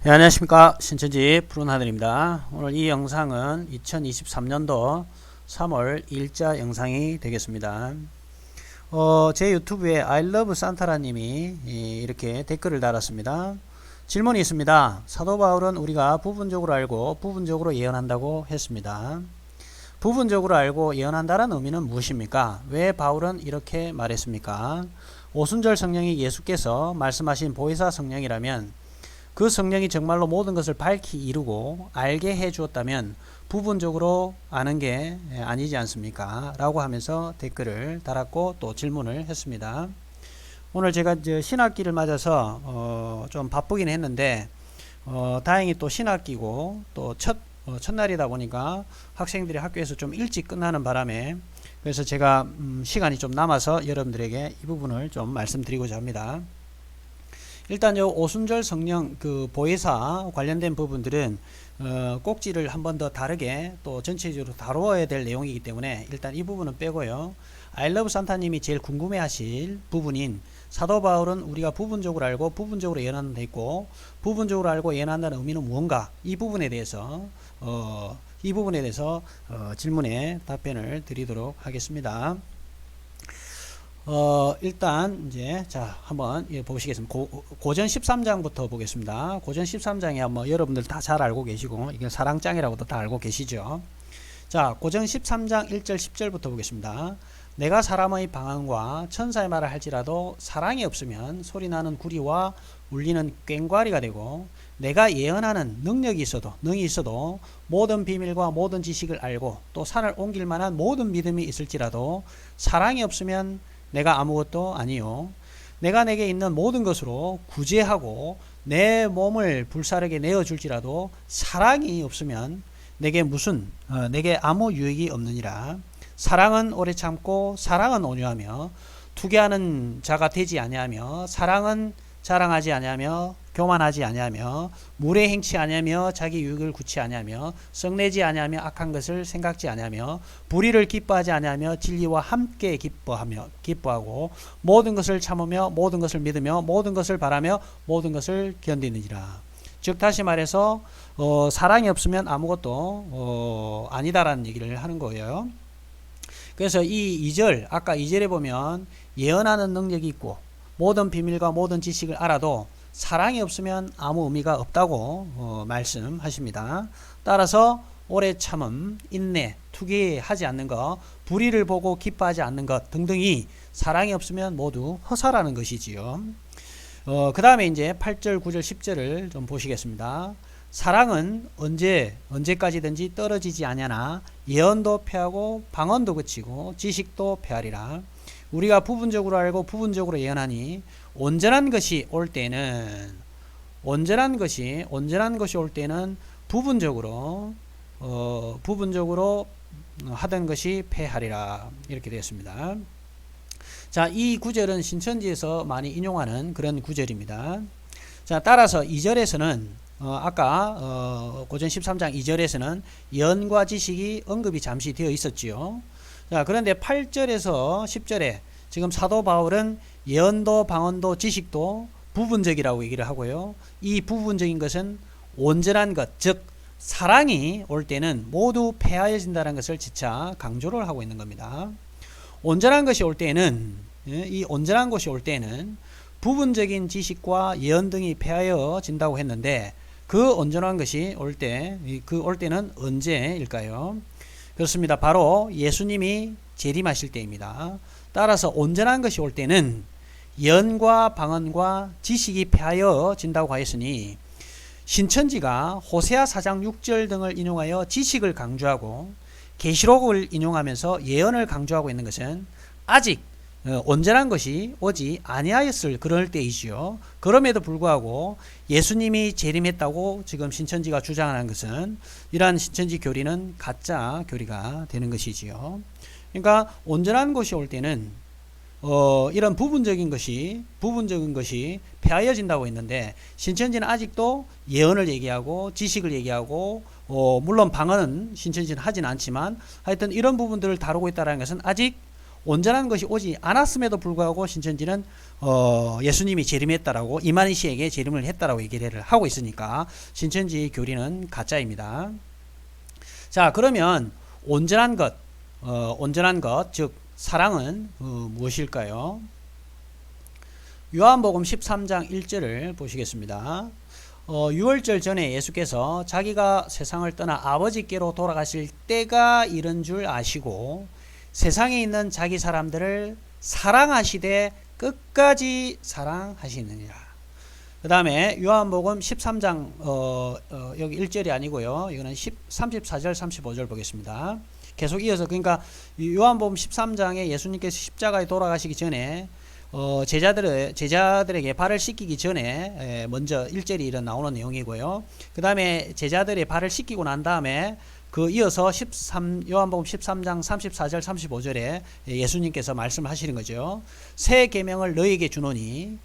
네, 안녕하십니까. 신천지 푸른하늘입니다. 오늘 이 영상은 2023년도 3월 일자 영상이 되겠습니다. 제 유튜브에 I love 산타라 님이 이렇게 댓글을 달았습니다. 질문이 있습니다. 사도 바울은 우리가 부분적으로 알고 부분적으로 예언한다고 했습니다. 부분적으로 알고 예언한다는 의미는 무엇입니까? 왜 바울은 이렇게 말했습니까? 오순절 성령이 예수께서 말씀하신 보혜사 성령이라면 그 성령이 정말로 모든 것을 밝히 이루고 알게 해 주었다면 부분적으로 아는 게 아니지 않습니까? 라고 하면서 댓글을 달았고 또 질문을 했습니다. 오늘 제가 이제 신학기를 맞아서 좀 바쁘긴 했는데 다행히 또 신학기고 또 첫날이다 보니까 학생들이 학교에서 좀 일찍 끝나는 바람에 그래서 제가 시간이 좀 남아서 여러분들에게 이 부분을 좀 말씀드리고자 합니다. 일단 요 오순절 성령 그 보혜사 관련된 부분들은 꼭지를 한 번 더 다르게 또 전체적으로 다루어야 될 내용이기 때문에 일단 이 부분은 빼고요. 아이러브 산타님이 제일 궁금해하실 부분인 사도 바울은 우리가 부분적으로 알고 부분적으로 예언하는 데 있고 부분적으로 알고 예언한다는 의미는 무언가 이 부분에 대해서 질문에 답변을 드리도록 하겠습니다. 일단 이제 자 한번 보시겠습니다. 고전 13장부터 보겠습니다. 고전 13장에 뭐 여러분들 다 잘 알고 계시고 이게 사랑장이라고도 다 알고 계시죠. 자 고전 13장 1절 10절부터 보겠습니다. 내가 사람의 방언과 천사의 말을 할지라도 사랑이 없으면 소리나는 구리와 울리는 꽹과리가 되고 내가 예언하는 능력이 있어도 능이 있어도 모든 비밀과 모든 지식을 알고 또 산을 옮길 만한 모든 믿음이 있을지라도 사랑이 없으면 내가 아무것도 아니요. 내가 내게 있는 모든 것으로 구제하고 내 몸을 불사르게 내어줄지라도 사랑이 없으면 내게 아무 유익이 없느니라. 사랑은 오래 참고 사랑은 온유하며 투기하는 자가 되지 아니하며 사랑은 자랑하지 아니하며 교만하지 아니하며 물에 행치 아니하며 자기 유익을 구치 아니하며 썩내지 아니하며 악한 것을 생각지 아니하며 불의를 기뻐하지 아니하며 진리와 함께 기뻐하고 모든 것을 참으며 모든 것을 믿으며 모든 것을 바라며 모든 것을 견디느니라. 즉 다시 말해서 사랑이 없으면 아무것도 아니다라는 얘기를 하는 거예요. 그래서 이 2절 아까 2절에 보면 예언하는 능력이 있고 모든 비밀과 모든 지식을 알아도 사랑이 없으면 아무 의미가 없다고 말씀하십니다. 따라서 오래 참음, 인내, 투기하지 않는 것, 불의를 보고 기뻐하지 않는 것 등등이 사랑이 없으면 모두 허사라는 것이지요. 그 다음에 이제 8절, 9절, 10절을 좀 보시겠습니다. 사랑은 언제까지든지 떨어지지 아니하나 예언도 패하고 방언도 그치고 지식도 패하리라. 우리가 부분적으로 알고 부분적으로 예언하니 온전한 것이 올 때는 부분적으로 하던 것이 패하리라. 이렇게 되었습니다. 자, 이 구절은 신천지에서 많이 인용하는 그런 구절입니다. 자, 따라서 2절에서는 아까 고전 13장 2절에서는 예언과 지식이 언급이 잠시 되어 있었지요. 자, 그런데 8절에서 10절에 지금 사도 바울은 예언도 방언도 지식도 부분적이라고 얘기를 하고요. 이 부분적인 것은 온전한 것, 즉 사랑이 올 때는 모두 패하여진다는 것을 재차 강조를 하고 있는 겁니다. 온전한 것이 올 때는 부분적인 지식과 예언 등이 패하여진다고 했는데 그 온전한 것이 올 때는 언제일까요? 그렇습니다. 바로 예수님이 재림하실 때입니다. 따라서 온전한 것이 올 때는 예언과 방언과 지식이 패하여진다고 하였으니 신천지가 호세아 4장 6절 등을 인용하여 지식을 강조하고 계시록을 인용하면서 예언을 강조하고 있는 것은 아직 온전한 것이 오지 아니하였을 그럴 때이지요. 그럼에도 불구하고 예수님이 재림했다고 지금 신천지가 주장하는 것은 이러한 신천지 교리는 가짜 교리가 되는 것이지요. 그러니까 온전한 것이 올 때는 이런 부분적인 것이 패하여진다고 했는데 신천지는 아직도 예언을 얘기하고 지식을 얘기하고 물론 방언은 신천지는 하진 않지만 하여튼 이런 부분들을 다루고 있다는 것은 아직 온전한 것이 오지 않았음에도 불구하고 신천지는 예수님이 재림했다라고 이만희 씨에게 재림을 했다라고 얘기를 하고 있으니까 신천지 교리는 가짜입니다. 자, 그러면 온전한 것, 즉 사랑은 무엇일까요? 요한복음 13장 1절을 보시겠습니다. 유월절 전에 예수께서 자기가 세상을 떠나 아버지께로 돌아가실 때가 이른 줄 아시고 세상에 있는 자기 사람들을 사랑하시되 끝까지 사랑하시느니라. 그 다음에 요한복음 13장 여기 1절이 아니고요. 이거는 34절 35절 보겠습니다. 계속 이어서 그러니까 요한복음 13장에 예수님께서 십자가에 돌아가시기 전에 제자들에게 발을 씻기기 전에 먼저 1절이 이런 나오는 내용이고요. 그 다음에 제자들의 발을 씻기고 난 다음에 그 이어서 요한복음 13장 34절 35절에 예수님께서 말씀하시는 거죠. 새 계명을 너희에게 주노니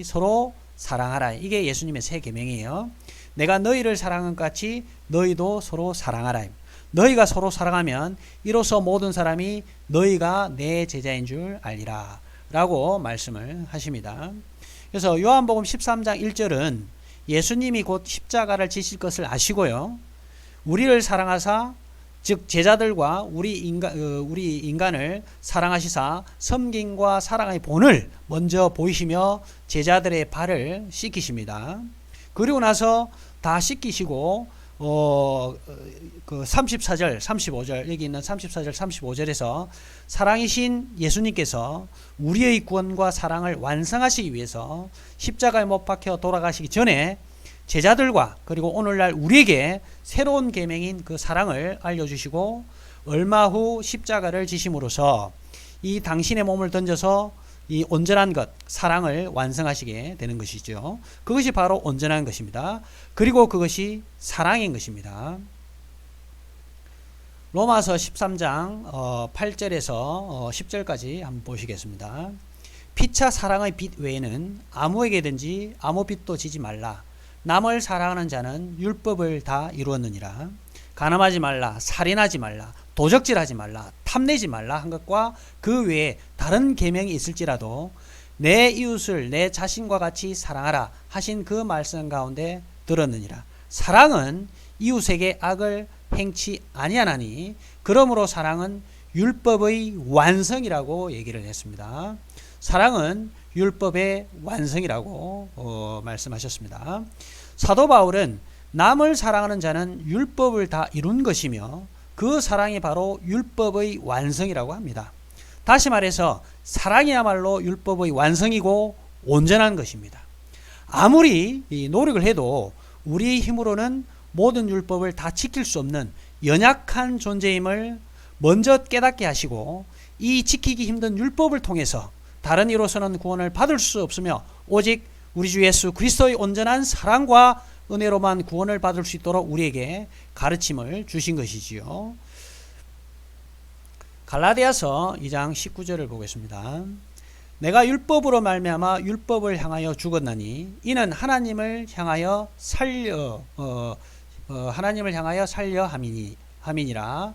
서로 사랑하라. 이게 예수님의 새 계명이에요. 내가 너희를 사랑한 것 같이 너희도 서로 사랑하라. 너희가 서로 사랑하면 이로써 모든 사람이 너희가 내 제자인 줄 알리라 라고 말씀을 하십니다. 그래서 요한복음 13장 1절은 예수님이 곧 십자가를 지실 것을 아시고요. 우리를 사랑하사 즉 제자들과 우리 인간을 사랑하시사 섬김과 사랑의 본을 먼저 보이시며 제자들의 발을 씻기십니다. 그리고 나서 다 씻기시고 그 34절 35절 여기 있는 34절 35절에서 사랑이신 예수님께서 우리의 구원과 사랑을 완성하시기 위해서 십자가에 못 박혀 돌아가시기 전에 제자들과 그리고 오늘날 우리에게 새로운 계명인 그 사랑을 알려주시고 얼마 후 십자가를 지심으로써 이 당신의 몸을 던져서 이 온전한 것, 사랑을 완성하시게 되는 것이죠. 그것이 바로 온전한 것입니다. 그리고 그것이 사랑인 것입니다. 로마서 13장 8절에서 10절까지 한번 보시겠습니다. 피차 사랑의 빚 외에는 아무에게든지 아무 빚도 지지 말라. 남을 사랑하는 자는 율법을 다 이루었느니라. 간음하지 말라, 살인하지 말라, 도적질하지 말라, 탐내지 말라 한 것과 그 외에 다른 계명이 있을지라도 내 이웃을 내 자신과 같이 사랑하라 하신 그 말씀 가운데 들었느니라. 사랑은 이웃에게 악을 행치 아니하나니 그러므로 사랑은 율법의 완성이라고 얘기를 했습니다. 사랑은 율법의 완성이라고 말씀하셨습니다. 사도 바울은 남을 사랑하는 자는 율법을 다 이룬 것이며 그 사랑이 바로 율법의 완성이라고 합니다. 다시 말해서 사랑이야말로 율법의 완성이고 온전한 것입니다. 아무리 노력을 해도 우리의 힘으로는 모든 율법을 다 지킬 수 없는 연약한 존재임을 먼저 깨닫게 하시고 이 지키기 힘든 율법을 통해서 다른 이로서는 구원을 받을 수 없으며 오직 우리 주 예수 그리스도의 온전한 사랑과 은혜로만 구원을 받을 수 있도록 우리에게 가르침을 주신 것이지요. 갈라디아서 2장 19절을 보겠습니다. 내가 율법으로 말미암아 율법을 향하여 죽었나니 이는 하나님을 향하여 살려 함이니라.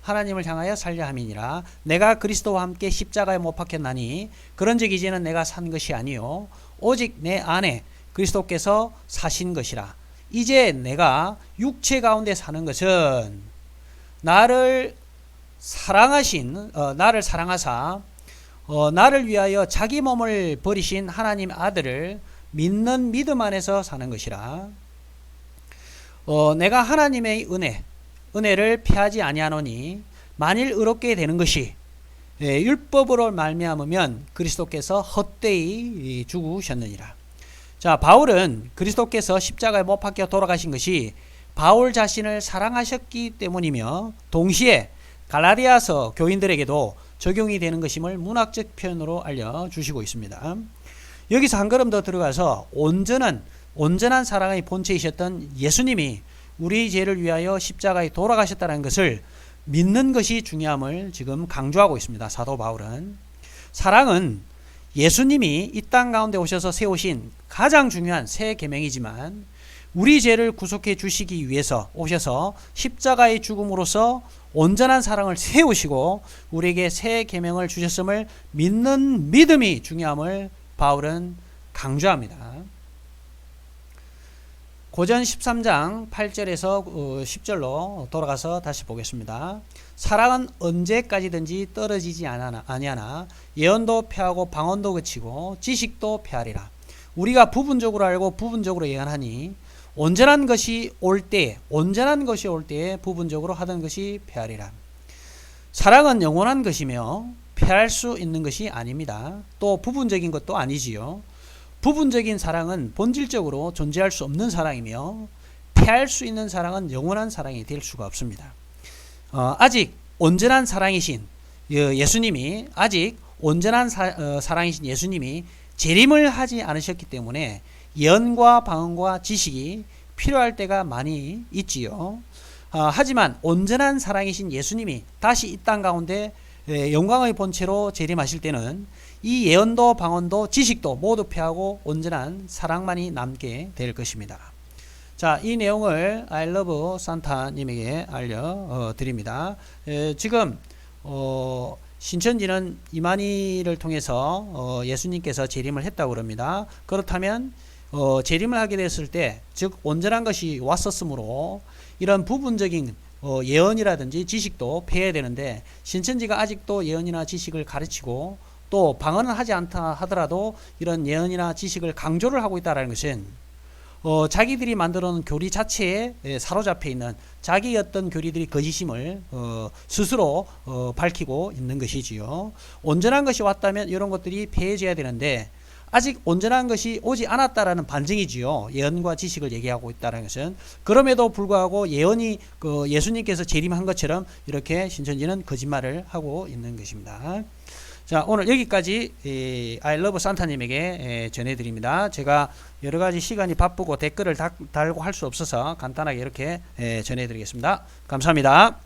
하나님을 향하여 살려 함이니라. 내가 그리스도와 함께 십자가에 못 박혔나니 그런즉 이제는 내가 산 것이 아니요 오직 내 안에 그리스도께서 사신 것이라. 이제 내가 육체 가운데 사는 것은 나를 사랑하사 나를 위하여 자기 몸을 버리신 하나님 아들을 믿는 믿음 안에서 사는 것이라. 내가 하나님의 은혜를 피하지 아니하노니 만일 의롭게 되는 것이 율법으로 말미암으면 그리스도께서 헛되이 죽으셨느니라. 자, 바울은 그리스도께서 십자가에 못 박혀 돌아가신 것이 바울 자신을 사랑하셨기 때문이며 동시에 갈라디아서 교인들에게도 적용이 되는 것임을 문학적 표현으로 알려주시고 있습니다. 여기서 한 걸음 더 들어가서 온전한 사랑의 본체이셨던 예수님이 우리 죄를 위하여 십자가에 돌아가셨다는 것을 믿는 것이 중요함을 지금 강조하고 있습니다. 사도 바울은. 사랑은 예수님이 이 땅 가운데 오셔서 세우신 가장 중요한 새 계명이지만 우리 죄를 구속해 주시기 위해서 오셔서 십자가의 죽음으로써 온전한 사랑을 세우시고 우리에게 새 계명을 주셨음을 믿는 믿음이 중요함을 바울은 강조합니다. 고전 13장 8절에서 10절로 돌아가서 다시 보겠습니다. 사랑은 언제까지든지 떨어지지 아니하나 예언도 패하고 방언도 그치고 지식도 패하리라. 우리가 부분적으로 알고 부분적으로 예언하니 온전한 것이 올 때에 부분적으로 하던 것이 패하리라. 사랑은 영원한 것이며 패할 수 있는 것이 아닙니다. 또 부분적인 것도 아니지요. 부분적인 사랑은 본질적으로 존재할 수 없는 사랑이며 패할 수 있는 사랑은 영원한 사랑이 될 수가 없습니다. 아직 온전한 사랑이신 예수님이 사랑이신 예수님이 재림을 하지 않으셨기 때문에 예언과 방언과 지식이 필요할 때가 많이 있지요. 하지만 온전한 사랑이신 예수님이 다시 이 땅 가운데 영광의 본체로 재림하실 때는 이 예언도 방언도 지식도 모두 패하고 온전한 사랑만이 남게 될 것입니다. 자, 이 내용을 I love 산타님에게 알려드립니다. 지금 신천지는 이만희를 통해서 예수님께서 재림을 했다고 그럽니다. 그렇다면 재림을 하게 됐을 때, 즉 온전한 것이 왔었으므로 이런 부분적인 예언이라든지 지식도 패해야 되는데, 신천지가 아직도 예언이나 지식을 가르치고 또 방언은 하지 않다 하더라도 이런 예언이나 지식을 강조를 하고 있다는 것은 자기들이 만들어 놓은 교리 자체에 사로잡혀 있는 자기의 어떤 교리들이 거짓임을 스스로 밝히고 있는 것이지요. 온전한 것이 왔다면 이런 것들이 패해져야 되는데 아직 온전한 것이 오지 않았다라는 반증이지요. 예언과 지식을 얘기하고 있다는 것은. 그럼에도 불구하고 예언이 예수님께서 재림한 것처럼 이렇게 신천지는 거짓말을 하고 있는 것입니다. 자, 오늘 여기까지 I love 산타님에게 전해드립니다. 제가 여러가지 시간이 바쁘고 댓글을 달고 할 수 없어서 간단하게 이렇게 전해드리겠습니다. 감사합니다.